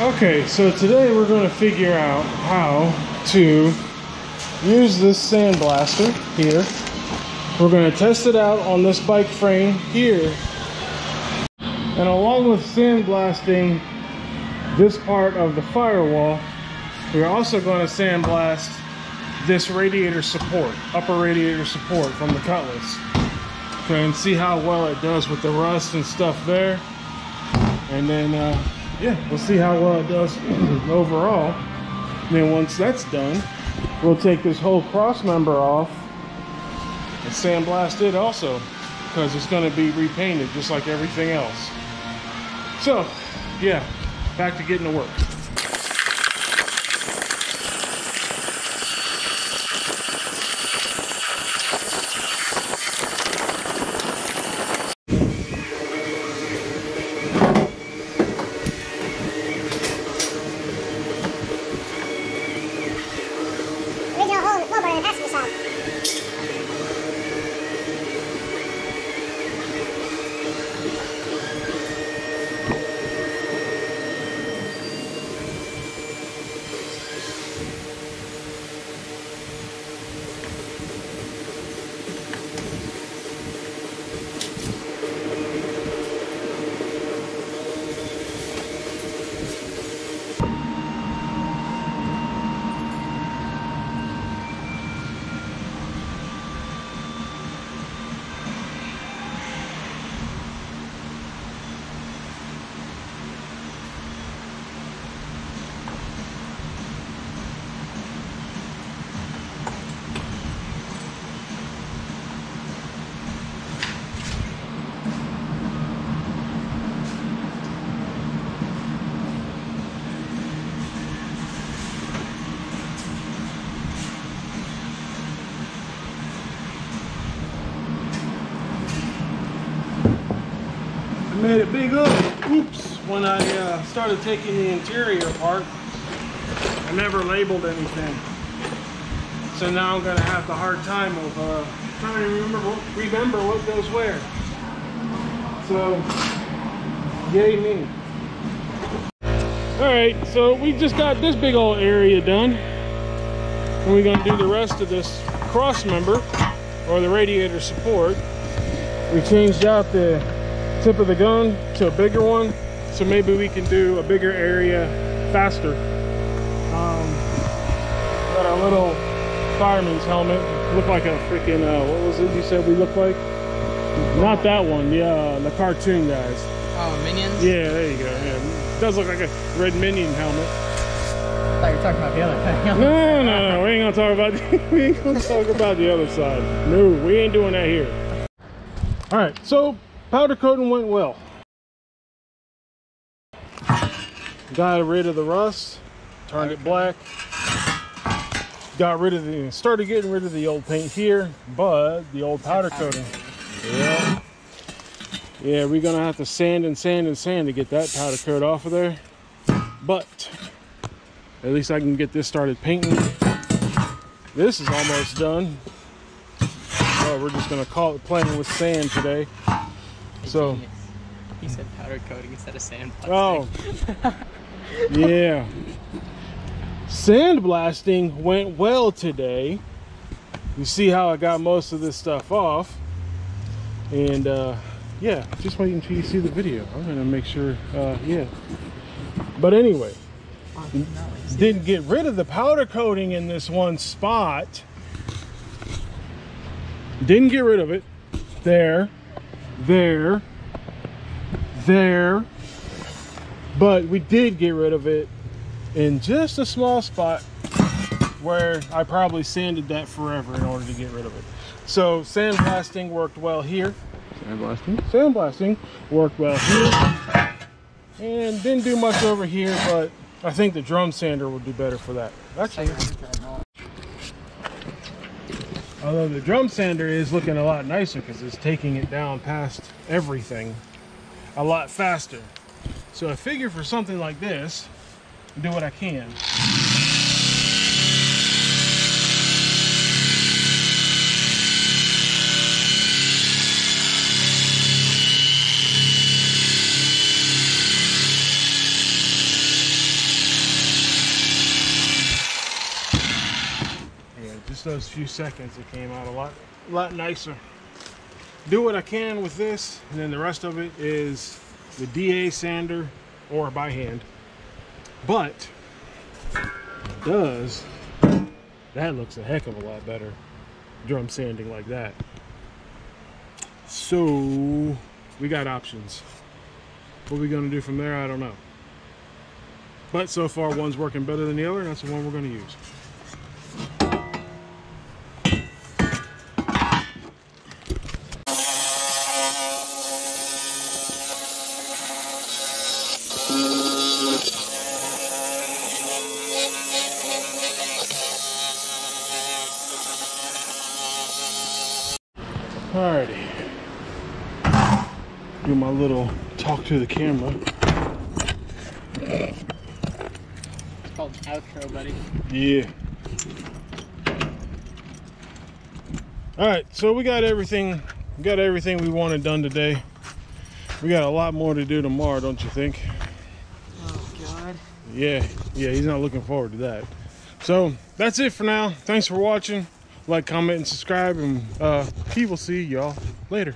Okay, so today we're going to figure out how to use this sandblaster here. We're going to test it out on this bike frame here. And along with sandblasting this part of the firewall, we're also going to sandblast this radiator support, upper radiator support from the Cutlass. Okay, and see how well it does with the rust and stuff there. And then, yeah, we'll see how well it does overall. And then once that's done, we'll take this whole cross member off and sandblast it also, because it's going to be repainted just like everything else. So, yeah, back to getting to work. Made a big oops when I started taking the interior apart. I never labeled anything, so now I'm gonna have the hard time of trying to remember what goes where. So yay me. All right, so we just got this big old area done, and we're gonna do the rest of this cross member or the radiator support. We changed out the tip of the gun to a bigger one, so maybe we can do a bigger area faster. Got our little fireman's helmet. Look like a freaking what was it you said we look like? Not that one, the cartoon guys. Oh, Minions? Yeah, there you go. Yeah, it does look like a red Minion helmet. I thought you were talking about the other thing. No, we ain't gonna talk about we ain't gonna talk about the other side. No, we ain't doing that here. All right, so powder coating went well. Got rid of the rust, turned it black. Started getting rid of the old paint here, but the old powder coating. Yeah, we're gonna have to sand and sand and sand to get that powder coat off of there. But at least I can get this started painting. This is almost done. So we're just gonna call it playing with sand today. So he said powder coating instead of sandblasting. Oh, yeah. Sandblasting went well today. You see how I got most of this stuff off, and yeah, just wait until you see the video. I'm gonna make sure. Yeah. But anyway, didn't get rid of the powder coating in this one spot. Didn't get rid of it. There. But we did get rid of it in just a small spot where I probably sanded that forever in order to get rid of it. So sandblasting worked well here. Sandblasting worked well here. And didn't do much over here, but I think the drum sander will do better for that. Actually, although the drum sander is looking a lot nicer because it's taking it down past everything a lot faster. So I figure for something like this, do what I can. just those few seconds it came out a lot nicer. Do what I can with this, and then the rest of it is the DA sander or by hand. But that looks a heck of a lot better, drum sanding like that. So we got options. What we're gonna do from there, I don't know. But so far one's working better than the other, and that's the one we're gonna use. Alrighty, do my little talk to the camera. It's called outro, buddy. Yeah. Alright, so we got everything we wanted done today. We got a lot more to do tomorrow, don't you think? Oh God. Yeah, he's not looking forward to that. So that's it for now. Thanks for watching. Like, comment, and subscribe, and he will see y'all later.